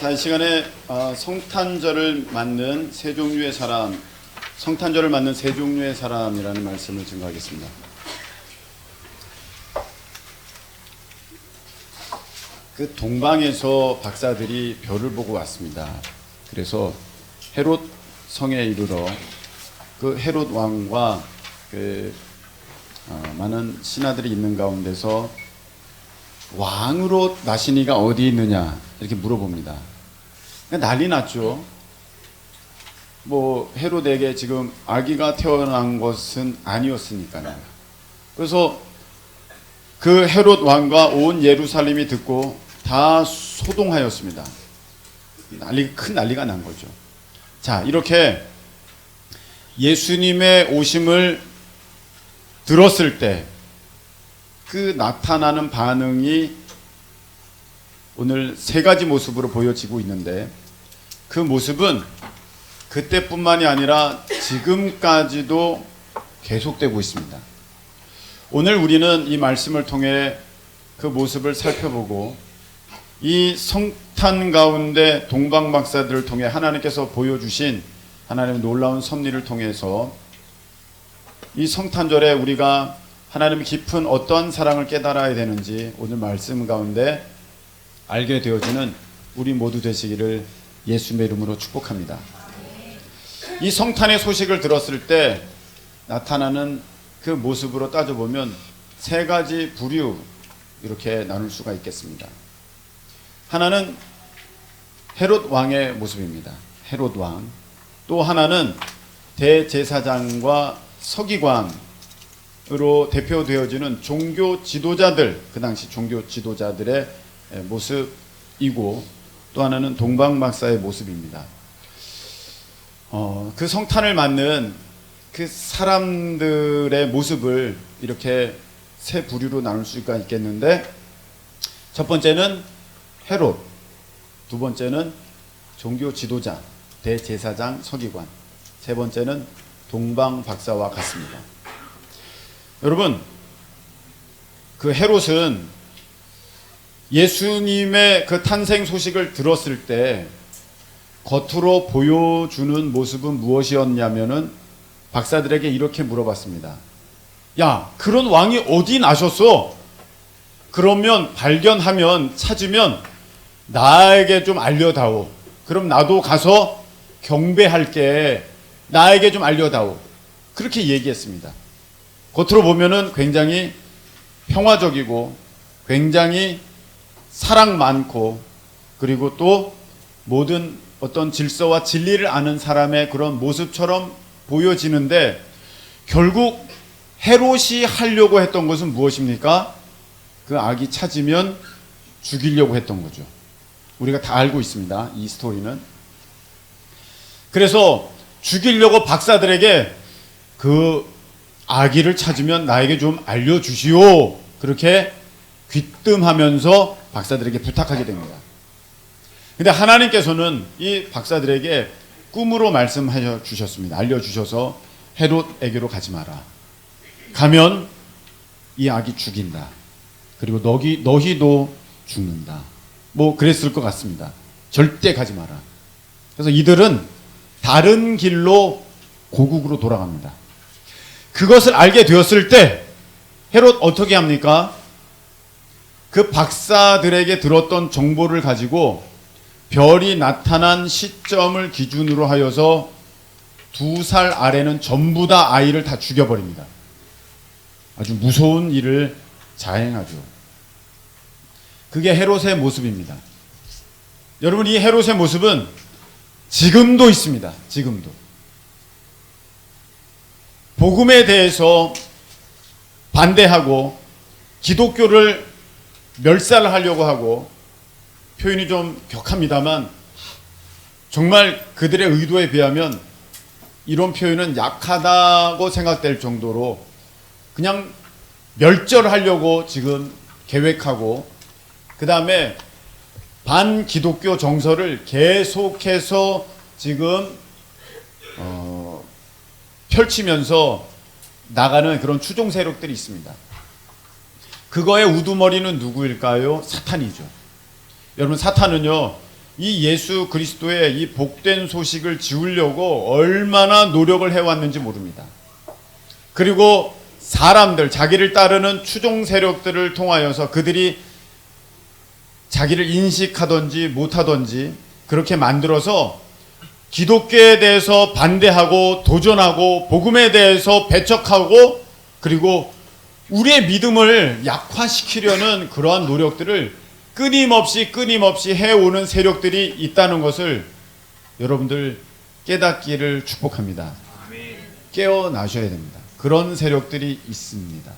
자, 이 시간에 성탄절을 맞는 세 종류의 사람, 성탄절을 맞는 세 종류의 사람이라는 말씀을 증거하겠습니다. 그 동방에서 박사들이 별을 보고 왔습니다. 그래서 헤롯 성에 이르러 그 헤롯 왕과 많은 신하들이 있는 가운데서 왕으로 나시니가 어디 있느냐 이렇게 물어봅니다. 난리 났죠. 뭐 헤롯에게 지금 아기가 태어난 것은 아니었으니까요. 그래서 그 헤롯 왕과 온 예루살렘이 듣고 다 소동하였습니다. 큰 난리가 난 거죠. 자, 이렇게 예수님의 오심을 들었을 때 그 나타나는 반응이 오늘 세 가지 모습으로 보여지고 있는데, 그 모습은 그때뿐만이 아니라 지금까지도 계속되고 있습니다. 오늘 우리는 이 말씀을 통해 그 모습을 살펴보고 이 성탄 가운데 동방 박사들을 통해 하나님께서 보여주신 하나님의 놀라운 섭리를 통해서 이 성탄절에 우리가 하나님의 깊은 어떤 사랑을 깨달아야 되는지 오늘 말씀 가운데 알게 되어지는 우리 모두 되시기를 예수님의 이름으로 축복합니다. 이 성탄의 소식을 들었을 때 나타나는 그 모습으로 따져보면 세 가지 부류 이렇게 나눌 수가 있겠습니다. 하나는 헤롯 왕의 모습입니다. 헤롯 왕. 또 하나는 대제사장과 서기관으로 대표되어지는 종교 지도자들, 그 당시 종교 지도자들의 모습이고, 또 하나는 동방박사의 모습입니다. 그 성탄을 맞는 그 사람들의 모습을 이렇게 세 부류로 나눌 수가 있겠는데, 첫 번째는 헤롯, 두 번째는 종교 지도자, 대제사장, 서기관, 세 번째는 동방박사와 같습니다. 여러분, 그 헤롯은 예수님의 그 탄생 소식을 들었을 때 겉으로 보여주는 모습은 무엇이었냐면은 박사들에게 이렇게 물어봤습니다. 야, 그런 왕이 어디 나셨어? 그러면 발견하면 찾으면 나에게 좀 알려다오. 그럼 나도 가서 경배할게. 나에게 좀 알려다오. 그렇게 얘기했습니다. 겉으로 보면은 굉장히 평화적이고 굉장히 사랑 많고, 그리고 또 모든 어떤 질서와 진리를 아는 사람의 그런 모습처럼 보여지는데, 결국 헤롯이 하려고 했던 것은 무엇입니까? 그 아기 찾으면 죽이려고 했던 거죠. 우리가 다 알고 있습니다, 이 스토리는. 그래서 죽이려고 박사들에게 그 아기를 찾으면 나에게 좀 알려주시오, 그렇게 귀뜸하면서 박사들에게 부탁하게 됩니다. 근데 하나님께서는 이 박사들에게 꿈으로 말씀하여 주셨습니다. 알려주셔서 헤롯에게로 가지 마라. 가면 이 아기 죽인다. 그리고 너희도 죽는다. 뭐 그랬을 것 같습니다. 절대 가지 마라. 그래서 이들은 다른 길로 고국으로 돌아갑니다. 그것을 알게 되었을 때 헤롯 어떻게 합니까? 그 박사들에게 들었던 정보를 가지고 별이 나타난 시점을 기준으로 하여서 2살 아래는 전부 다 아이를 다 죽여버립니다. 아주 무서운 일을 자행하죠. 그게 헤롯의 모습입니다. 여러분, 이 헤롯의 모습은 지금도 있습니다. 지금도. 복음에 대해서 반대하고 기독교를 멸살하려고 하고, 표현이 좀 격합니다만 정말 그들의 의도에 비하면 이런 표현은 약하다고 생각될 정도로 그냥 멸절하려고 지금 계획하고, 그 다음에 반기독교 정서를 계속해서 지금 펼치면서 나가는 그런 추종 세력들이 있습니다. 그거의 우두머리는 누구일까요? 사탄이죠. 여러분, 사탄은요 이 예수 그리스도의 이 복된 소식을 지우려고 얼마나 노력을 해왔는지 모릅니다. 그리고 사람들, 자기를 따르는 추종 세력들을 통하여서 그들이 자기를 인식하든지 못하든지 그렇게 만들어서 기독교에 대해서 반대하고 도전하고 복음에 대해서 배척하고 그리고 우리의 믿음을 약화시키려는 그러한 노력들을 끊임없이 해오는 세력들이 있다는 것을 여러분들 깨닫기를 축복합니다. 깨어나셔야 됩니다. 그런 세력들이 있습니다.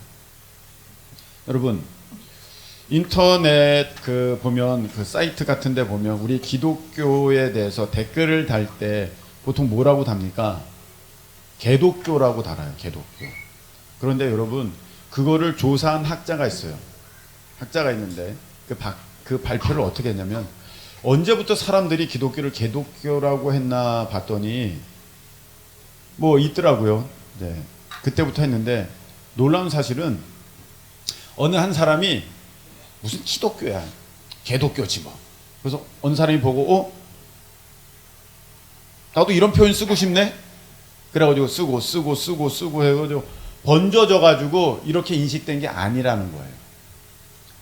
여러분, 인터넷 보면 그 사이트 같은 데 보면 우리 기독교에 대해서 댓글을 달 때 보통 뭐라고 답니까? 개독교라고 달아요. 개독교. 그런데 여러분, 그거를 조사한 학자가 있어요. 학자가 있는데 그 발표를 어떻게 했냐면, 언제부터 사람들이 기독교를 개독교라고 했나 봤더니 뭐 있더라고요. 네. 그때부터 했는데, 놀라운 사실은 어느 한 사람이 무슨 기독교야, 개독교지 뭐. 그래서 어느 사람이 보고 나도 이런 표현 쓰고 싶네. 그래가지고 쓰고 해가지고 번져져 가지고 이렇게 인식된 게 아니라는 거예요.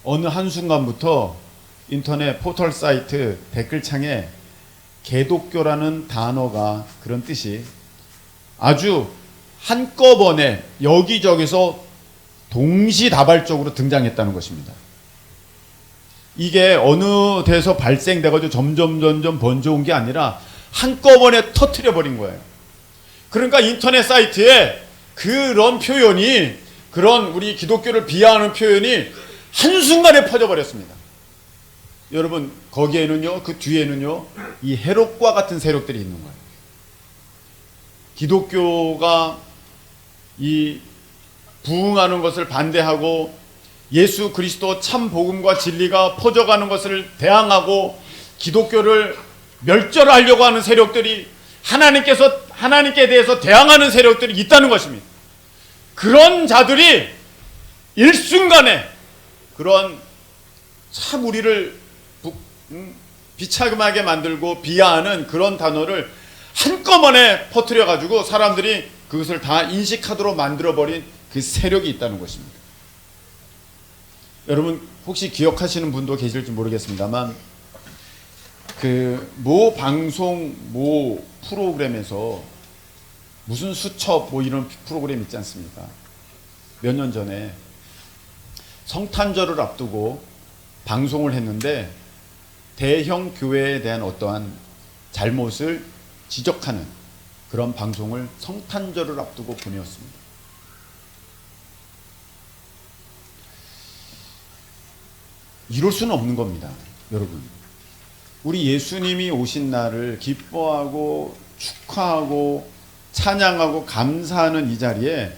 어느 한순간부터 인터넷 포털 사이트 댓글창에 개독교라는 단어가, 그런 뜻이 아주 한꺼번에 여기저기서 동시다발적으로 등장했다는 것입니다. 이게 어느 데서 발생돼가지고 점점 번져온 게 아니라 한꺼번에 터트려 버린 거예요. 그러니까 인터넷 사이트에 그런 표현이, 그런 우리 기독교를 비하하는 표현이 한순간에 퍼져버렸습니다. 여러분, 거기에는요, 그 뒤에는요, 이 해롭과 같은 세력들이 있는 거예요. 기독교가 이 부흥하는 것을 반대하고 예수 그리스도 참 복음과 진리가 퍼져가는 것을 대항하고 기독교를 멸절하려고 하는 세력들이, 하나님께 대해서 대항하는 세력들이 있다는 것입니다. 그런 자들이 일순간에 그런 참 우리를 비참하게 만들고 비하하는 그런 단어를 한꺼번에 퍼뜨려 가지고 사람들이 그것을 다 인식하도록 만들어버린 그 세력이 있다는 것입니다. 여러분, 혹시 기억하시는 분도 계실지 모르겠습니다만, 모 방송, 모 프로그램에서 무슨 수첩 뭐 이런 프로그램 있지 않습니까? 몇 년 전에 성탄절을 앞두고 방송을 했는데 대형 교회에 대한 어떠한 잘못을 지적하는 그런 방송을 성탄절을 앞두고 보내었습니다. 이럴 수는 없는 겁니다. 여러분, 우리 예수님이 오신 날을 기뻐하고 축하하고 찬양하고 감사하는 이 자리에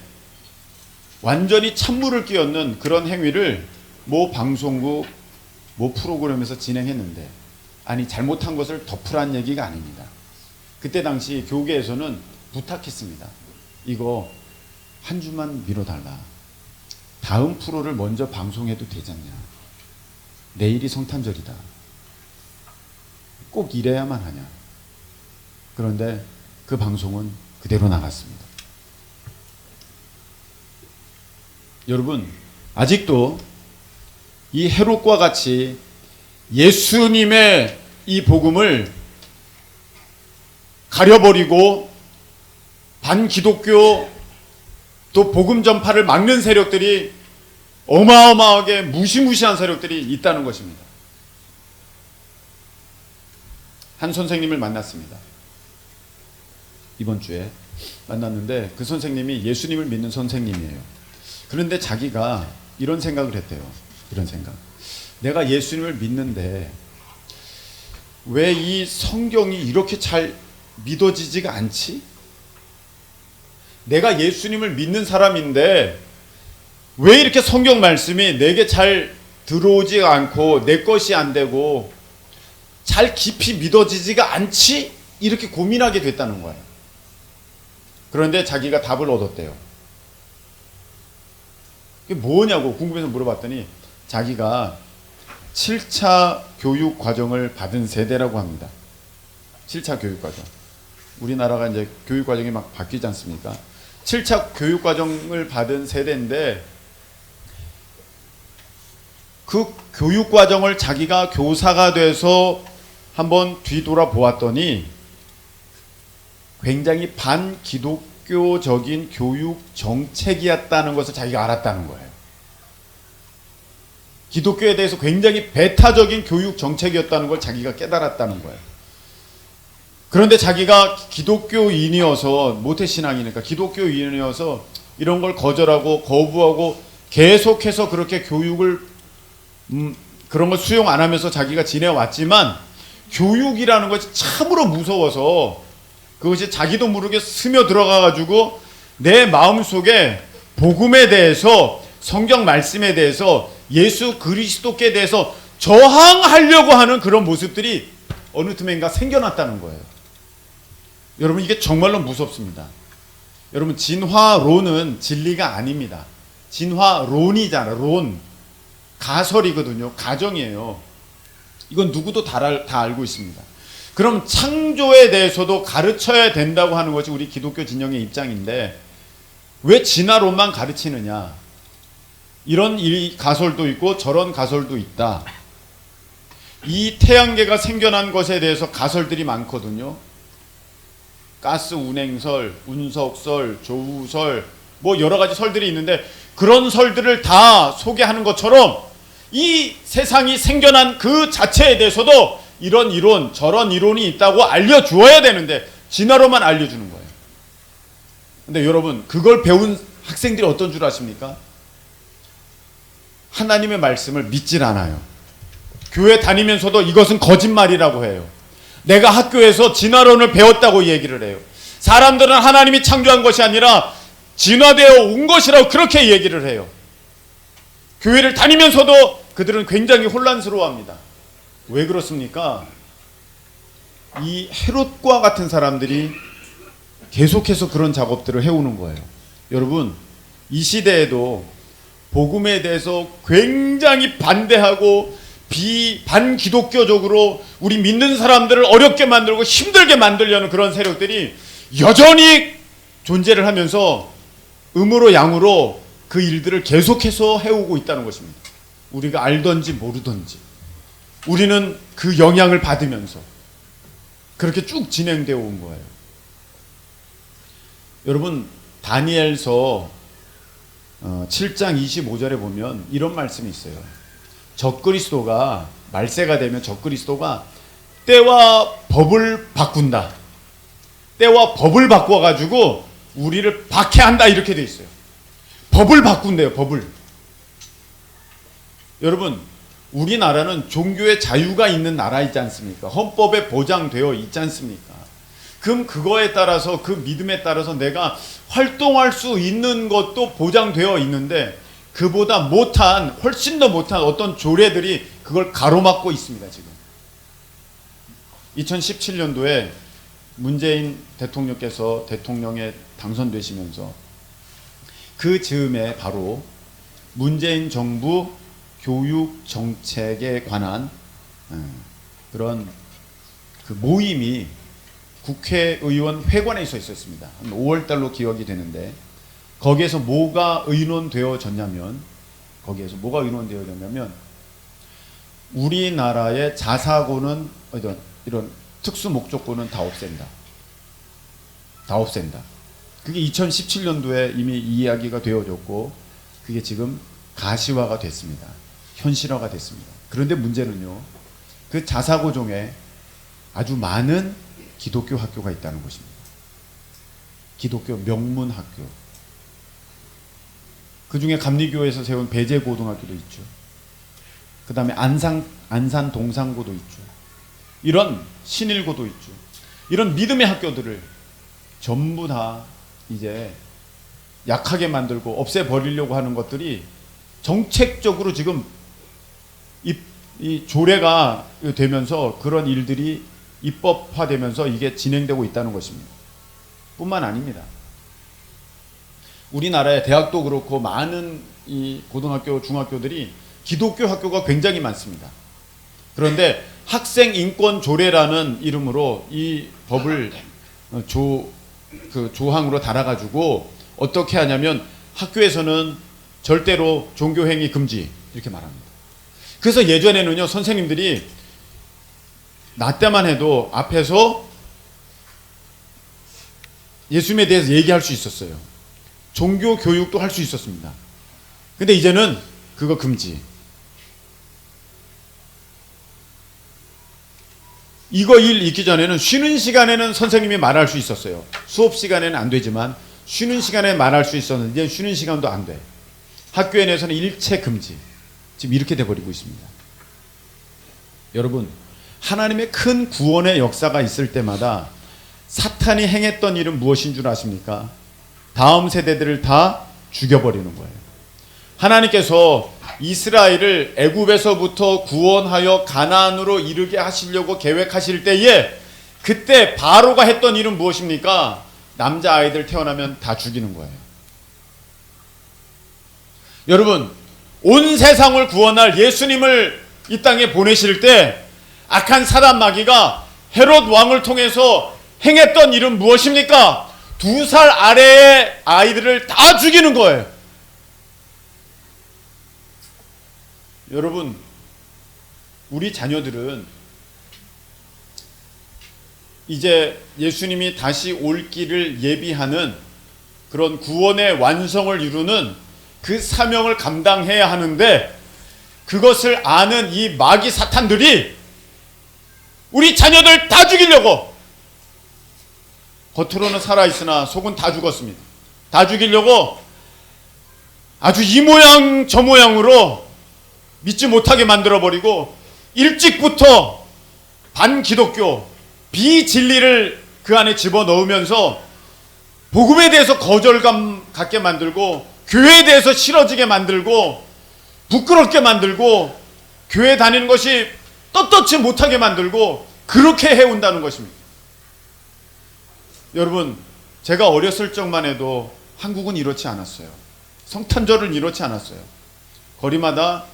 완전히 찬물을 끼얹는 그런 행위를 모 방송국, 모 프로그램에서 진행했는데, 아니, 잘못한 것을 덮으라는 얘기가 아닙니다. 그때 당시 교계에서는 부탁했습니다. 이거 한 주만 미뤄달라. 다음 프로를 먼저 방송해도 되잖냐. 내일이 성탄절이다. 꼭 이래야만 하냐. 그런데 그 방송은 그대로 나갔습니다. 여러분, 아직도 이 헤롯과 같이 예수님의 이 복음을 가려버리고 반기독교 또 복음 전파를 막는 세력들이 어마어마하게 무시무시한 세력들이 있다는 것입니다. 한 선생님을 만났습니다. 이번 주에 만났는데 그 선생님이 예수님을 믿는 선생님이에요. 그런데 자기가 이런 생각을 했대요. 이런 생각. 내가 예수님을 믿는데 왜 이 성경이 이렇게 잘 믿어지지가 않지? 내가 예수님을 믿는 사람인데 왜 이렇게 성경 말씀이 내게 잘 들어오지 않고 내 것이 안 되고 잘 깊이 믿어지지가 않지? 이렇게 고민하게 됐다는 거예요. 그런데 자기가 답을 얻었대요. 그게 뭐냐고 궁금해서 물어봤더니 자기가 7차 교육 과정을 받은 세대라고 합니다. 7차 교육 과정. 우리나라가 이제 교육 과정이 막 바뀌지 않습니까? 7차 교육 과정을 받은 세대인데 그 교육 과정을 자기가 교사가 돼서 한번 뒤돌아 보았더니 굉장히 반기독교적인 교육 정책이었다는 것을 자기가 알았다는 거예요. 기독교에 대해서 굉장히 배타적인 교육 정책이었다는 걸 자기가 깨달았다는 거예요. 그런데 자기가 기독교인이어서, 모태신앙이니까 기독교인이어서 이런 걸 거절하고 거부하고 계속해서 그렇게 교육을 그런 걸 수용 안 하면서 자기가 지내왔지만, 교육이라는 것이 참으로 무서워서 그것이 자기도 모르게 스며들어가 가지고 내 마음속에 복음에 대해서, 성경 말씀에 대해서, 예수 그리스도께 대해서 저항하려고 하는 그런 모습들이 어느 틈엔가 생겨났다는 거예요. 여러분, 이게 정말로 무섭습니다. 여러분, 진화론은 진리가 아닙니다. 진화론이잖아. 론, 가설이거든요. 가정이에요. 이건 누구도 다 알고 있습니다. 그럼 창조에 대해서도 가르쳐야 된다고 하는 것이 우리 기독교 진영의 입장인데 왜 진화론만 가르치느냐? 이런 가설도 있고 저런 가설도 있다. 이 태양계가 생겨난 것에 대해서 가설들이 많거든요. 가스 운행설, 운석설, 조우설, 뭐 여러 가지 설들이 있는데 그런 설들을 다 소개하는 것처럼 이 세상이 생겨난 그 자체에 대해서도 이런 이론, 저런 이론이 있다고 알려주어야 되는데 진화론만 알려주는 거예요. 근데 여러분, 그걸 배운 학생들이 어떤 줄 아십니까? 하나님의 말씀을 믿질 않아요. 교회 다니면서도 이것은 거짓말이라고 해요. 내가 학교에서 진화론을 배웠다고 얘기를 해요. 사람들은 하나님이 창조한 것이 아니라 진화되어 온 것이라고 그렇게 얘기를 해요. 교회를 다니면서도 그들은 굉장히 혼란스러워합니다. 왜 그렇습니까? 이 헤롯과 같은 사람들이 계속해서 그런 작업들을 해오는 거예요. 여러분, 이 시대에도 복음에 대해서 굉장히 반대하고 반기독교적으로 우리 믿는 사람들을 어렵게 만들고 힘들게 만들려는 그런 세력들이 여전히 존재를 하면서 음으로 양으로 그 일들을 계속해서 해오고 있다는 것입니다. 우리가 알던지 모르던지 우리는 그 영향을 받으면서 그렇게 쭉 진행되어 온 거예요. 여러분, 다니엘서 7장 25절에 보면 이런 말씀이 있어요. 적그리스도가, 말세가 되면 적그리스도가 때와 법을 바꾼다. 때와 법을 바꿔가지고 우리를 박해한다, 이렇게 돼 있어요. 법을 바꾼대요. 법을. 여러분, 우리나라는 종교의 자유가 있는 나라이지 않습니까? 헌법에 보장되어 있지 않습니까? 그럼 그거에 따라서, 그 믿음에 따라서 내가 활동할 수 있는 것도 보장되어 있는데 그보다 못한, 훨씬 더 못한 어떤 조례들이 그걸 가로막고 있습니다. 지금 2017년도에 문재인 대통령께서 대통령에 당선되시면서 그 즈음에 바로 문재인 정부 교육 정책에 관한 그런 그 모임이 국회의원 회관에 있었습니다. 한 5월달로 기억이 되는데 거기에서 뭐가 의논되어졌냐면 우리나라의 자사고는 이런 특수 목적고는 다 없앤다. 그게 2017년도에 이미 이야기가 되어졌고 그게 지금 가시화가 됐습니다. 현실화가 됐습니다. 그런데 문제는요, 그 자사고 중에 아주 많은 기독교 학교가 있다는 것입니다. 기독교 명문 학교. 그 중에 감리교에서 세운 배제고등학교도 있죠. 그 다음에 안산 동산고도 있죠. 이런 신일고도 있죠. 이런 믿음의 학교들을 전부 다 이제 약하게 만들고 없애버리려고 하는 것들이 정책적으로 지금 이 조례가 되면서 그런 일들이 입법화되면서 이게 진행되고 있다는 것입니다. 뿐만 아닙니다. 우리나라의 대학도 그렇고 많은 이 고등학교, 중학교들이 기독교 학교가 굉장히 많습니다. 그런데 학생 인권 조례라는 이름으로 이 법을 조항으로 달아가지고 어떻게 하냐면 학교에서는 절대로 종교행위 금지 이렇게 말합니다. 그래서 예전에는요, 선생님들이 나 때만 해도 앞에서 예수님에 대해서 얘기할 수 있었어요. 종교 교육도 할 수 있었습니다. 근데 이제는 그거 금지. 이거 일 읽기 전에는 쉬는 시간에는 선생님이 말할 수 있었어요. 수업 시간에는 안 되지만 쉬는 시간에 말할 수 있었는데 이제 쉬는 시간도 안 돼. 학교에 내에서는 일체 금지. 지금 이렇게 돼버리고 있습니다. 여러분, 하나님의 큰 구원의 역사가 있을 때마다 사탄이 행했던 일은 무엇인 줄 아십니까? 다음 세대들을 다 죽여버리는 거예요. 하나님께서 이스라엘을 애굽에서부터 구원하여 가나안으로 이르게 하시려고 계획하실 때에 그때 바로가 했던 일은 무엇입니까? 남자아이들 태어나면 다 죽이는 거예요. 여러분, 온 세상을 구원할 예수님을 이 땅에 보내실 때 악한 사단 마귀가 헤롯 왕을 통해서 행했던 일은 무엇입니까? 2살 아래의 아이들을 다 죽이는 거예요. 여러분, 우리 자녀들은 이제 예수님이 다시 올 길을 예비하는 그런 구원의 완성을 이루는 그 사명을 감당해야 하는데 그것을 아는 이 마귀 사탄들이 우리 자녀들 다 죽이려고, 겉으로는 살아있으나 속은 다 죽었습니다. 다 죽이려고 아주 이 모양 저 모양으로 믿지 못하게 만들어버리고 일찍부터 반기독교, 비진리를 그 안에 집어넣으면서 복음에 대해서 거절감 갖게 만들고 교회에 대해서 싫어지게 만들고 부끄럽게 만들고 교회 다니는 것이 떳떳지 못하게 만들고 그렇게 해온다는 것입니다. 여러분, 제가 어렸을 적만 해도 한국은 이렇지 않았어요. 성탄절은 이렇지 않았어요. 거리마다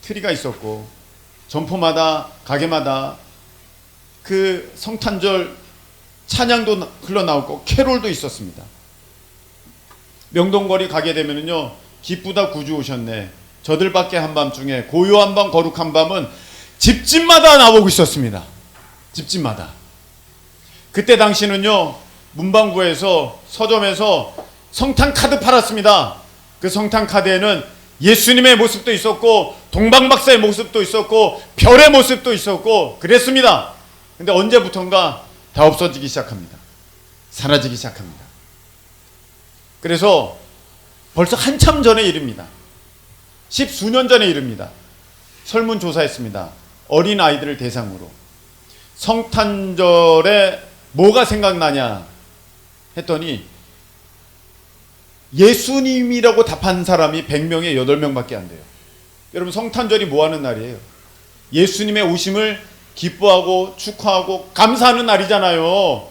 트리가 있었고 점포마다 가게마다 그 성탄절 찬양도 흘러나오고 캐롤도 있었습니다. 명동거리 가게 되면은요, 기쁘다 구주 오셨네, 저들밖에 한밤중에 고요한 밤 거룩한 밤은 집집마다 나오고 있었습니다. 집집마다. 그때 당시는요, 문방구에서 서점에서 성탄 카드 팔았습니다. 그 성탄 카드에는 예수님의 모습도 있었고 동방박사의 모습도 있었고 별의 모습도 있었고 그랬습니다. 근데 언제부턴가 다 없어지기 시작합니다. 사라지기 시작합니다. 그래서 벌써 한참 전의 일입니다. 10수년 전의 일입니다. 설문조사했습니다. 어린아이들을 대상으로 성탄절에 뭐가 생각나냐 했더니 예수님이라고 답한 사람이 100명에 8명밖에 안 돼요. 여러분, 성탄절이 뭐 하는 날이에요? 예수님의 오심을 기뻐하고 축하하고 감사하는 날이잖아요.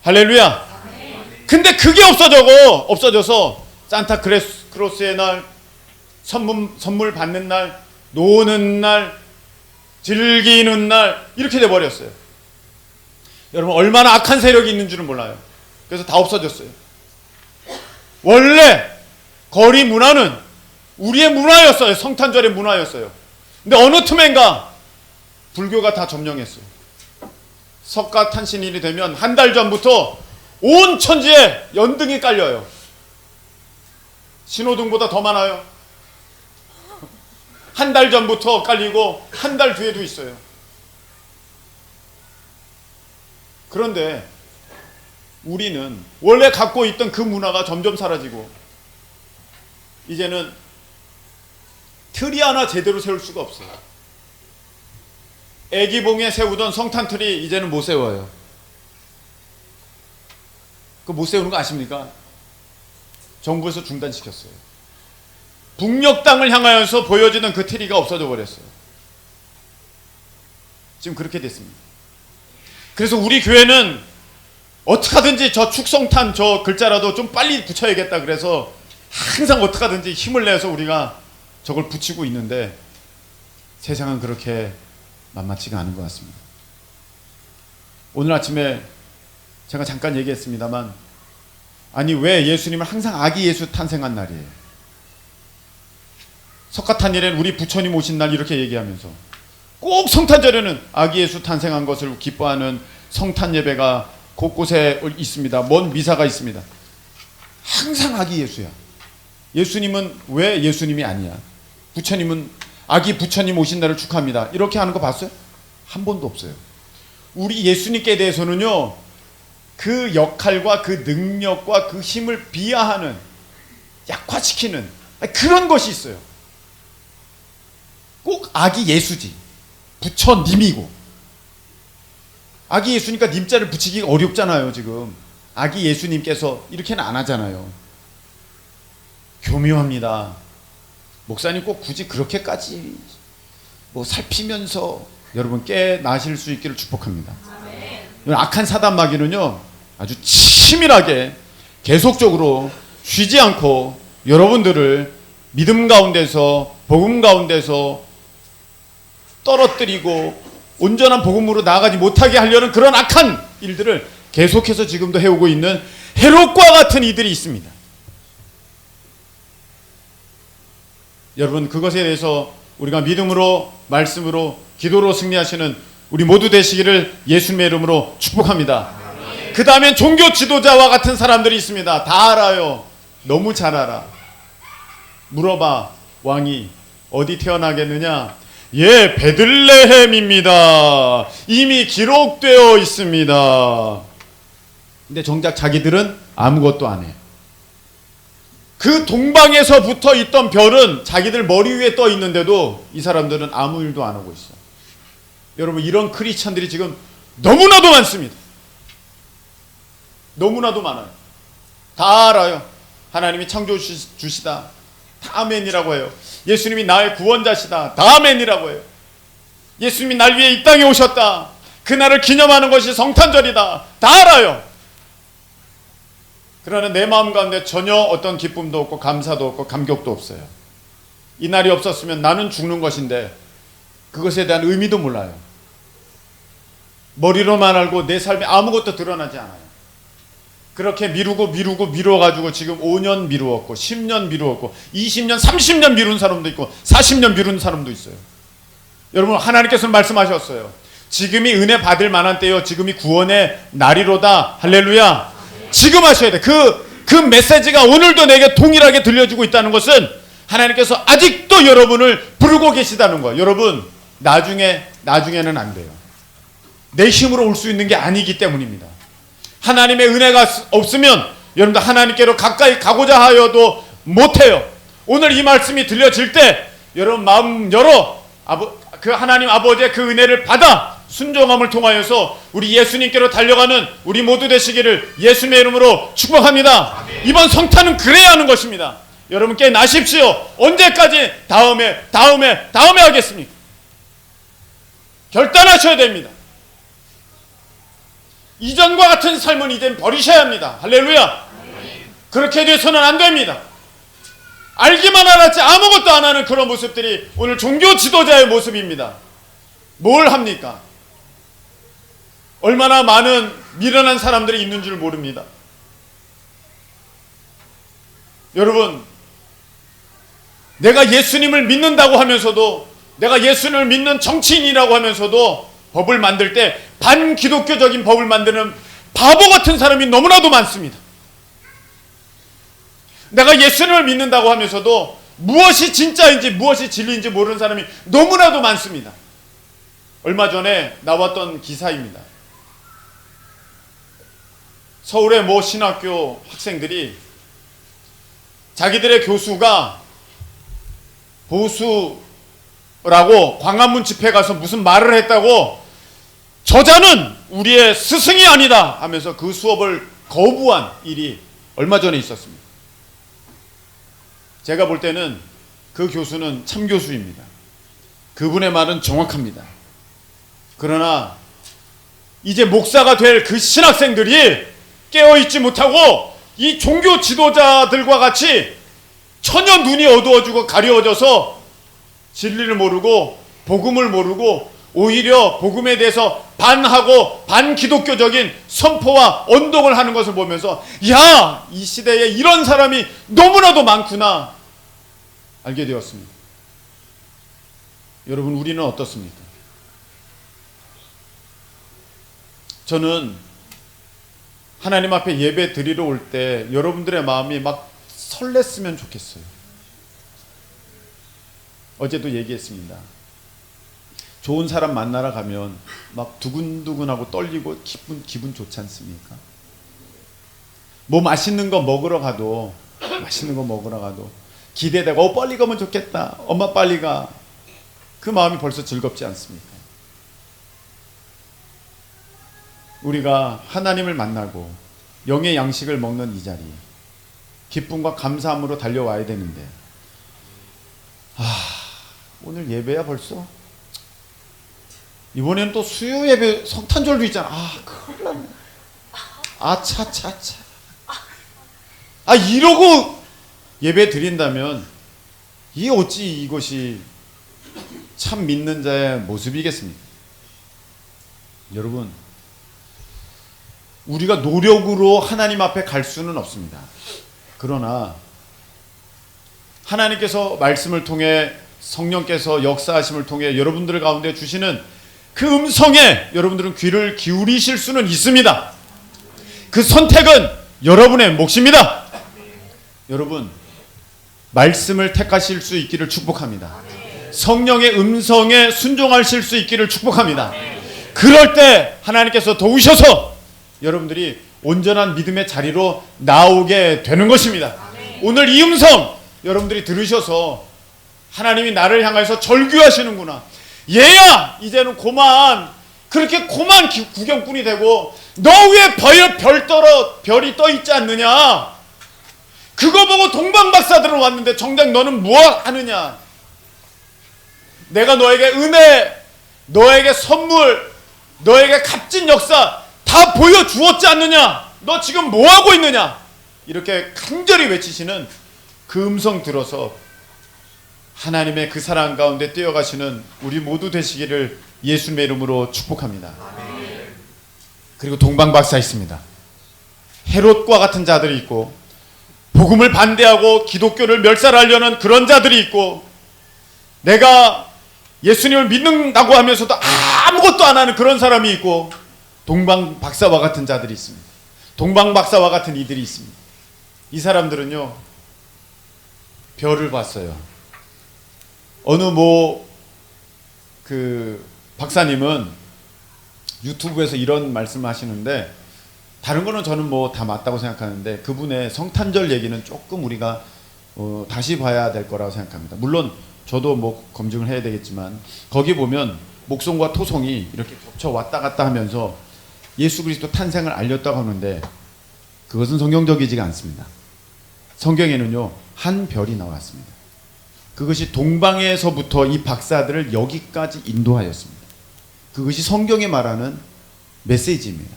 할렐루야. 근데 그게 없어져서 산타크로스의 날, 선물 받는 날, 노는 날, 즐기는 날 이렇게 돼버렸어요. 여러분, 얼마나 악한 세력이 있는 줄은 몰라요. 그래서 다 없어졌어요. 원래 거리 문화는 우리의 문화였어요. 성탄절의 문화였어요. 근데 어느 틈엔가 불교가 다 점령했어요. 석가탄신일이 되면 한 달 전부터 온 천지에 연등이 깔려요. 신호등보다 더 많아요. 한 달 전부터 깔리고 한 달 뒤에도 있어요. 그런데 우리는 원래 갖고 있던 그 문화가 점점 사라지고 이제는 틀이 하나 제대로 세울 수가 없어요. 애기봉에 세우던 성탄틀이 이제는 못 세워요. 그 못 세우는 거 아십니까? 정부에서 중단시켰어요. 북녘땅을 향하여서 보여지던 그 트리가 없어져 버렸어요. 지금 그렇게 됐습니다. 그래서 우리 교회는 어떻게 하든지 저 축성탄 저 글자라도 좀 빨리 붙여야겠다 그래서 항상 어떻게 하든지 힘을 내서 우리가 저걸 붙이고 있는데 세상은 그렇게 만만치가 않은 것 같습니다. 오늘 아침에 제가 잠깐 얘기했습니다만, 아니 왜 예수님은 항상 아기 예수 탄생한 날이에요? 석가탄일에는 우리 부처님 오신 날 이렇게 얘기하면서 꼭 성탄절에는 아기 예수 탄생한 것을 기뻐하는 성탄 예배가 곳곳에 있습니다. 먼 미사가 있습니다. 항상 아기 예수야. 예수님은 왜 예수님이 아니야? 부처님은 아기 부처님 오신 날을 축하합니다. 이렇게 하는 거 봤어요? 한 번도 없어요. 우리 예수님께 대해서는요, 그 역할과 그 능력과 그 힘을 비하하는, 약화시키는 그런 것이 있어요. 꼭 아기 예수지. 부처님이고. 아기 예수니까 님자를 붙이기가 어렵잖아요. 지금 아기 예수님께서 이렇게는 안 하잖아요. 교묘합니다. 목사님 꼭 굳이 그렇게까지 살피면서 여러분 깨나실 수 있기를 축복합니다. 악한 사단 마귀는요, 아주 치밀하게 계속적으로 쉬지 않고 여러분들을 믿음 가운데서, 복음 가운데서 떨어뜨리고 온전한 복음으로 나아가지 못하게 하려는 그런 악한 일들을 계속해서 지금도 해오고 있는 헤롯과 같은 이들이 있습니다. 여러분, 그것에 대해서 우리가 믿음으로, 말씀으로, 기도로 승리하시는 우리 모두 되시기를 예수님의 이름으로 축복합니다. 그 다음엔 종교 지도자와 같은 사람들이 있습니다. 다 알아요. 너무 잘 알아. 물어봐. 왕이 어디 태어나겠느냐? 예, 베들레헴입니다. 이미 기록되어 있습니다. 근데 정작 자기들은 아무것도 안 해. 그 동방에서 붙어 있던 별은 자기들 머리 위에 떠 있는데도 이 사람들은 아무 일도 안 하고 있어. 여러분, 이런 크리스천들이 지금 너무나도 많습니다. 너무나도 많아요. 다 알아요. 하나님이 창조주시다. 다 아멘이라고 해요. 예수님이 나의 구원자시다. 다 아멘이라고 해요. 예수님이 날 위해 이 땅에 오셨다. 그날을 기념하는 것이 성탄절이다. 다 알아요. 그러나 내 마음 가운데 전혀 어떤 기쁨도 없고 감사도 없고 감격도 없어요. 이 날이 없었으면 나는 죽는 것인데 그것에 대한 의미도 몰라요. 머리로만 알고 내 삶에 아무것도 드러나지 않아요. 그렇게 미루어가지고 지금 5년 미루었고 10년 미루었고 20년 30년 미룬 사람도 있고 40년 미룬 사람도 있어요. 여러분, 하나님께서는 말씀하셨어요. 지금이 은혜 받을 만한 때요, 지금이 구원의 날이로다. 할렐루야. 지금 하셔야 돼. 그 메시지가 오늘도 내게 동일하게 들려주고 있다는 것은 하나님께서 아직도 여러분을 부르고 계시다는 거예요. 여러분, 나중에는 안 돼요. 내 힘으로 올 수 있는 게 아니기 때문입니다. 하나님의 은혜가 없으면 여러분들 하나님께로 가까이 가고자 하여도 못해요. 오늘 이 말씀이 들려질 때 여러분 마음 열어 그 하나님 아버지의 그 은혜를 받아 순종함을 통하여서 우리 예수님께로 달려가는 우리 모두 되시기를 예수님의 이름으로 축복합니다. 아멘. 이번 성탄은 그래야 하는 것입니다. 여러분 깨나십시오. 언제까지 다음에 하겠습니까? 결단하셔야 됩니다. 이전과 같은 삶은 이젠 버리셔야 합니다. 할렐루야. 그렇게 돼서는 안 됩니다. 알기만 알았지 아무것도 안 하는 그런 모습들이 오늘 종교 지도자의 모습입니다. 뭘 합니까? 얼마나 많은 미련한 사람들이 있는 줄 모릅니다. 여러분, 내가 예수님을 믿는다고 하면서도, 내가 예수님을 믿는 정치인이라고 하면서도 법을 만들 때 반기독교적인 법을 만드는 바보 같은 사람이 너무나도 많습니다. 내가 예수님을 믿는다고 하면서도 무엇이 진짜인지 무엇이 진리인지 모르는 사람이 너무나도 많습니다. 얼마 전에 나왔던 기사입니다. 서울의 모 신학교 학생들이 자기들의 교수가 보수라고 광화문 집회 가서 무슨 말을 했다고 저자는 우리의 스승이 아니다 하면서 그 수업을 거부한 일이 얼마 전에 있었습니다. 제가 볼 때는 그 교수는 참 교수입니다. 그분의 말은 정확합니다. 그러나 이제 목사가 될 그 신학생들이 깨어있지 못하고 이 종교 지도자들과 같이 전혀 눈이 어두워지고 가려워져서 진리를 모르고 복음을 모르고 오히려 복음에 대해서 반하고 반기독교적인 선포와 언동을 하는 것을 보면서 야, 이 시대에 이런 사람이 너무나도 많구나 알게 되었습니다. 여러분, 우리는 어떻습니까? 저는 하나님 앞에 예배 드리러 올 때 여러분들의 마음이 막 설렜으면 좋겠어요. 어제도 얘기했습니다. 좋은 사람 만나러 가면 막 두근두근하고 떨리고 기분 좋지 않습니까? 뭐 맛있는 거 먹으러 가도 기대되고 빨리 가면 좋겠다. 엄마 빨리 가. 그 마음이 벌써 즐겁지 않습니까? 우리가 하나님을 만나고 영의 양식을 먹는 이 자리, 기쁨과 감사함으로 달려와야 되는데 오늘 예배야 벌써? 이번에는 또 수요 예배 성탄절도 있잖아. 큰일 났네. 차차차. 이러고 예배 드린다면 이 어찌 이것이 참 믿는 자의 모습이겠습니까? 여러분, 우리가 노력으로 하나님 앞에 갈 수는 없습니다. 그러나 하나님께서 말씀을 통해 성령께서 역사하심을 통해 여러분들 가운데 주시는 그 음성에 여러분들은 귀를 기울이실 수는 있습니다. 그 선택은 여러분의 몫입니다. 여러분, 말씀을 택하실 수 있기를 축복합니다. 성령의 음성에 순종하실 수 있기를 축복합니다. 그럴 때 하나님께서 도우셔서 여러분들이 온전한 믿음의 자리로 나오게 되는 것입니다. 오늘 이 음성 여러분들이 들으셔서 하나님이 나를 향해서 절규하시는구나. 얘야, 이제는 그렇게 고만 구경꾼이 되고 너 왜 별이 떠 있지 않느냐? 그거 보고 동방박사들은 왔는데 정작 너는 뭐 하느냐? 내가 너에게 은혜, 너에게 선물, 너에게 값진 역사 다 보여주었지 않느냐? 너 지금 뭐 하고 있느냐? 이렇게 간절히 외치시는 그 음성 들어서 하나님의 그 사랑 가운데 뛰어가시는 우리 모두 되시기를 예수님의 이름으로 축복합니다. 그리고 동방박사 있습니다. 헤롯과 같은 자들이 있고 복음을 반대하고 기독교를 멸살하려는 그런 자들이 있고 내가 예수님을 믿는다고 하면서도 아무것도 안 하는 그런 사람이 있고 동방박사와 같은 자들이 있습니다. 동방박사와 같은 이들이 있습니다. 이 사람들은요, 별을 봤어요. 어느 박사님은 유튜브에서 이런 말씀을 하시는데 다른 거는 저는 다 맞다고 생각하는데 그분의 성탄절 얘기는 조금 우리가 다시 봐야 될 거라고 생각합니다. 물론 저도 검증을 해야 되겠지만 거기 보면 목송과 토송이 이렇게 겹쳐 왔다 갔다 하면서 예수 그리스도 탄생을 알렸다고 하는데 그것은 성경적이지가 않습니다. 성경에는요, 한 별이 나왔습니다. 그것이 동방에서부터 이 박사들을 여기까지 인도하였습니다. 그것이 성경에 말하는 메시지입니다.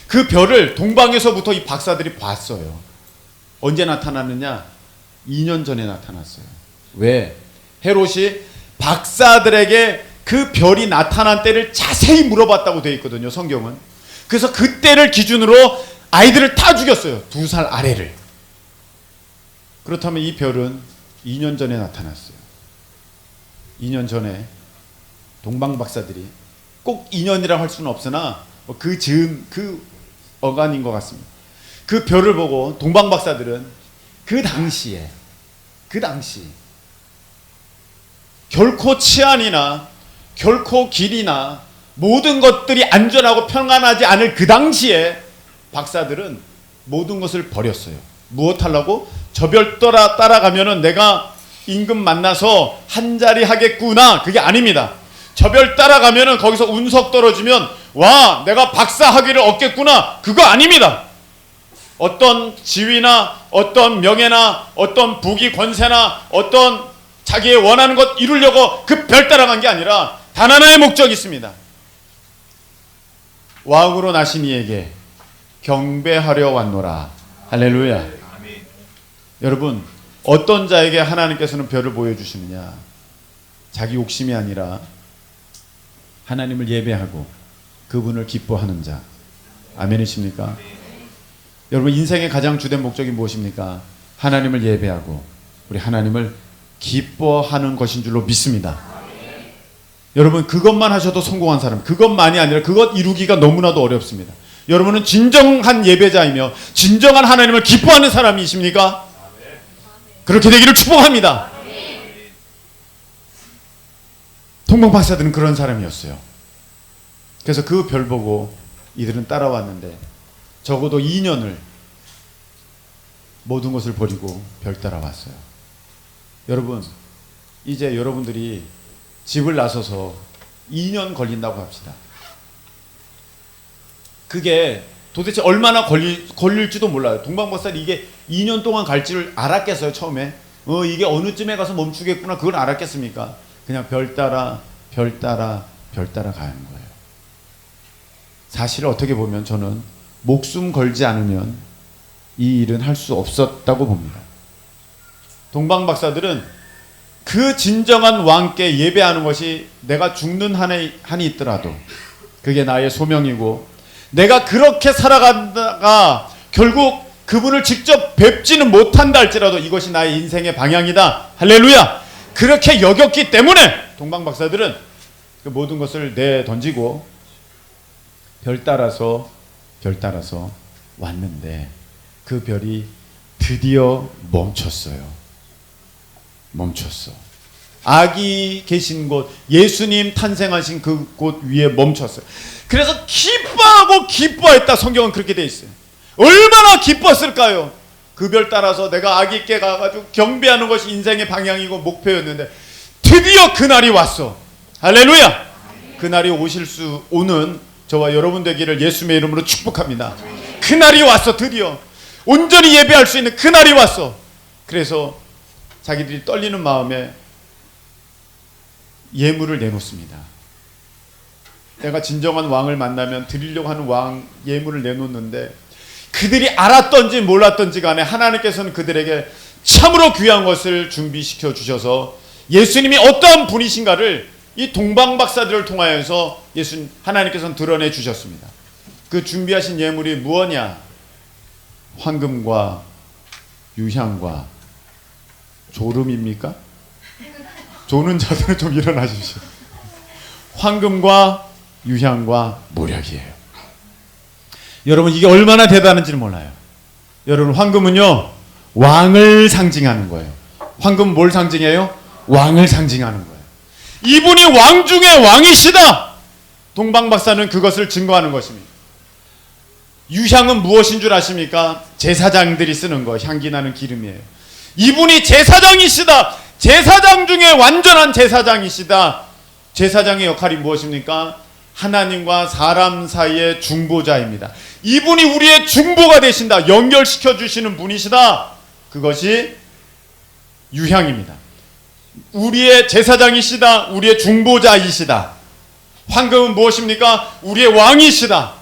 그 별을 동방에서부터 이 박사들이 봤어요. 언제 나타났느냐? 2년 전에 나타났어요. 왜? 헤롯이 박사들에게 그 별이 나타난 때를 자세히 물어봤다고 되어 있거든요, 성경은. 그래서 그 때를 기준으로 아이들을 다 죽였어요. 2살 아래를. 그렇다면 이 별은 2년 전에 나타났어요. 2년 전에 동방박사들이 꼭 2년이라고 할 수는 없으나 그 어간인 것 같습니다. 그 별을 보고 동방박사들은 그 당시 결코 치안이나 결코 길이나 모든 것들이 안전하고 평안하지 않을 그 당시에 박사들은 모든 것을 버렸어요. 무엇 하려고? 저 별 따라가면은 내가 임금 만나서 한자리 하겠구나. 그게 아닙니다. 저 별 따라가면은 거기서 운석 떨어지면 와, 내가 박사 학위를 얻겠구나. 그거 아닙니다. 어떤 지위나 어떤 명예나 어떤 부귀 권세나 어떤 자기의 원하는 것 이루려고 그 별 따라간 게 아니라 단 하나의 목적이 있습니다. 왕으로 나신 이에게 경배하려 왔노라. 할렐루야. 여러분, 어떤 자에게 하나님께서는 별을 보여주시느냐? 자기 욕심이 아니라 하나님을 예배하고 그분을 기뻐하는 자. 아멘이십니까? 여러분, 인생의 가장 주된 목적이 무엇입니까? 하나님을 예배하고 우리 하나님을 기뻐하는 것인 줄로 믿습니다. 여러분, 그것만 하셔도 성공한 사람, 그것만이 아니라 그것 이루기가 너무나도 어렵습니다. 여러분은 진정한 예배자이며 진정한 하나님을 기뻐하는 사람이십니까? 그렇게 되기를 축복합니다. 동방 박사들은 그런 사람이었어요. 그래서 그 별 보고 이들은 따라왔는데 적어도 2년을 모든 것을 버리고 별 따라왔어요. 여러분, 이제 여러분들이 집을 나서서 2년 걸린다고 합시다. 그게 도대체 얼마나 걸릴지도 몰라요. 동방 박사는 이게 2년 동안 갈 줄 알았겠어요, 처음에? 이게 어느 쯤에 가서 멈추겠구나, 그걸 알았겠습니까? 그냥 별 따라 가는 거예요. 사실 어떻게 보면 저는 목숨 걸지 않으면 이 일은 할 수 없었다고 봅니다. 동방 박사들은 그 진정한 왕께 예배하는 것이 내가 죽는 한이 있더라도 그게 나의 소명이고, 내가 그렇게 살아가다가 결국 그분을 직접 뵙지는 못한다 할지라도 이것이 나의 인생의 방향이다. 할렐루야! 그렇게 여겼기 때문에 동방 박사들은 그 모든 것을 내던지고 별 따라서 왔는데 그 별이 드디어 멈췄어요. 아기 계신 곳, 예수님 탄생하신 그곳 위에 멈췄어요. 그래서 기뻐했다. 성경은 그렇게 돼 있어요. 얼마나 기뻤을까요? 그 별 따라서 내가 아기께 가가지고 경배하는 것이 인생의 방향이고 목표였는데 드디어 그날이 왔어. 할렐루야! 그날이 오는 저와 여러분 되기를 예수님의 이름으로 축복합니다. 그날이 왔어. 드디어 온전히 예배할 수 있는 그날이 왔어. 그래서 자기들이 떨리는 마음에 예물을 내놓습니다. 내가 진정한 왕을 만나면 드리려고 하는 왕 예물을 내놓는데, 그들이 알았던지 몰랐던지 간에 하나님께서는 그들에게 참으로 귀한 것을 준비시켜 주셔서 예수님이 어떠한 분이신가를 이 동방 박사들을 통하여서 하나님께서는 드러내 주셨습니다. 그 준비하신 예물이 무엇냐? 황금과 유향과 조름입니까? 조는 자들은 좀 일어나십시오. 황금과 유향과 모략이에요. 여러분, 이게 얼마나 대단한지는 몰라요. 여러분, 황금은요 왕을 상징하는 거예요. 황금은 뭘 상징해요? 왕을 상징하는 거예요. 이분이 왕 중에 왕이시다. 동방 박사는 그것을 증거하는 것입니다. 유향은 무엇인 줄 아십니까? 제사장들이 쓰는 거, 향기 나는 기름이에요. 이분이 제사장이시다. 제사장 중에 완전한 제사장이시다. 제사장의 역할이 무엇입니까? 하나님과 사람 사이의 중보자입니다. 이분이 우리의 중보가 되신다. 연결시켜 주시는 분이시다. 그것이 유향입니다. 우리의 제사장이시다. 우리의 중보자이시다. 황금은 무엇입니까? 우리의 왕이시다.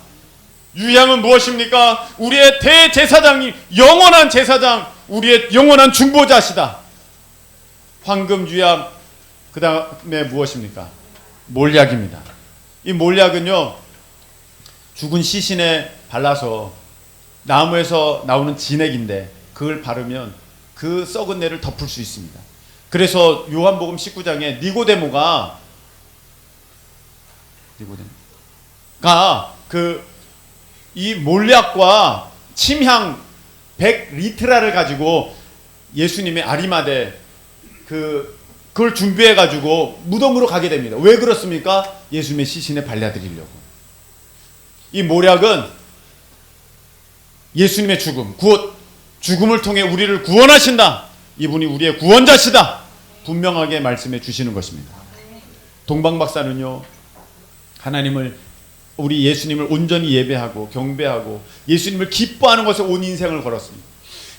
유향은 무엇입니까? 우리의 대제사장이, 영원한 제사장, 우리의 영원한 중보자시다. 황금, 유향, 그 다음에 무엇입니까? 몰약입니다. 이 몰약은요, 죽은 시신에 발라서 나무에서 나오는 진액인데 그걸 바르면 그 썩은 내를 덮을 수 있습니다. 그래서 요한복음 19장에 니고데모가 이 몰약과 침향 100리트라를 가지고 예수님의 아리마대 그걸 준비해 가지고 무덤으로 가게 됩니다. 왜 그렇습니까? 예수님의 시신에 발라드리려고. 이 몰약은 예수님의 죽음을 통해 우리를 구원하신다. 이분이 우리의 구원자시다. 분명하게 말씀해 주시는 것입니다. 동방 박사는요, 우리 예수님을 온전히 예배하고 경배하고 예수님을 기뻐하는 것에 온 인생을 걸었습니다.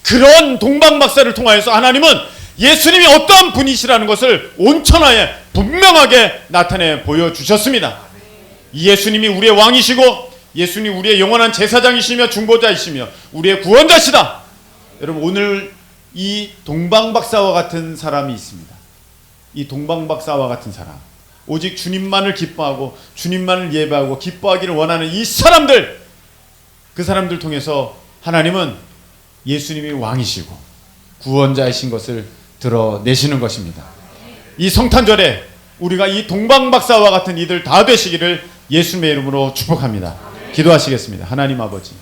그런 동방 박사를 통하여서 하나님은 예수님이 어떠한 분이시라는 것을 온천하에 분명하게 나타내 보여주셨습니다. 예수님이 우리의 왕이시고 예수님이 우리의 영원한 제사장이시며 중보자이시며 우리의 구원자시다. 여러분, 오늘 이 동방 박사와 같은 사람이 있습니다. 이 동방 박사와 같은 사람, 오직 주님만을 기뻐하고 주님만을 예배하고 기뻐하기를 원하는 이 사람들, 그 사람들 통해서 하나님은 예수님이 왕이시고 구원자이신 것을 드러내시는 것입니다. 이 성탄절에 우리가 이 동방박사와 같은 이들 다 되시기를 예수님의 이름으로 축복합니다. 기도하시겠습니다. 하나님 아버지,